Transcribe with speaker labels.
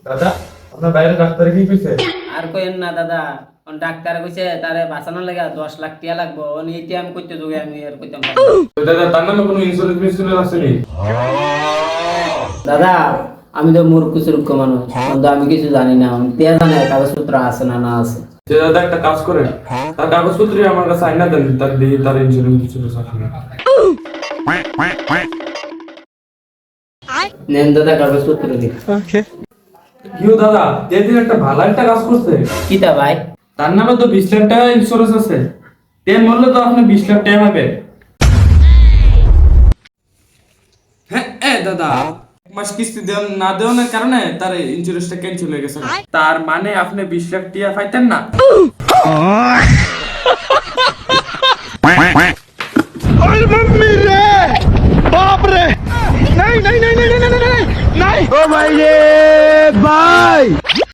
Speaker 1: দাদা আপনার বাইরে ডাক্তারে কি কইছে?
Speaker 2: আর কইেন না দাদা, ডাক্তার কইছে তারে বাঁচানোর লাগা 10 লাখ টাকা লাগবো। এইটি আমি কইতে যোগে আমি আর কইতাম না।
Speaker 1: তো দাদা তার নামে কোনো ইন্স্যুরেন্স মিন্স্যুরেন্স আছে নি?
Speaker 2: দাদা আমি তো মূর্খ সুরক্ষ মানুষ, কিন্তু আমি কিছু জানি না। আমি তে জানে কাগজপত্র আছে না না আছে।
Speaker 1: যে দাদা একটা কাজ করেন, তার কাগজপত্র আমার কাছে আইনা দেন, তার দিয়ে তার ইন্স্যুরেন্স মিন্স্যুরেন্স আছে না।
Speaker 2: নেন দাদা কাগজপত্র দিন।
Speaker 1: কিও দাদা যেদিন একটা ভালো একটা কাজ করছে,
Speaker 2: কিতা ভাই?
Speaker 1: তার নামে তো 20 লাখ টাকা ইন্স্যুরেন্স আছে। তেল মরলে তো আপনি 20 লাখ টাকা পাবেন। হ্যাঁ দাদা, এক মাস কিস্তি না দেওয়ার কারণে তার ইন্স্যুরেন্সটা ক্যান্সেল হয়ে গেছে। তার মানে আপনি 20 লাখ টাকা পাইতেন না।
Speaker 3: अरे मम्मी रे बाप रे नहीं नहीं नहीं नहीं नहीं नहीं नहीं नहीं ओ भाई रे भाई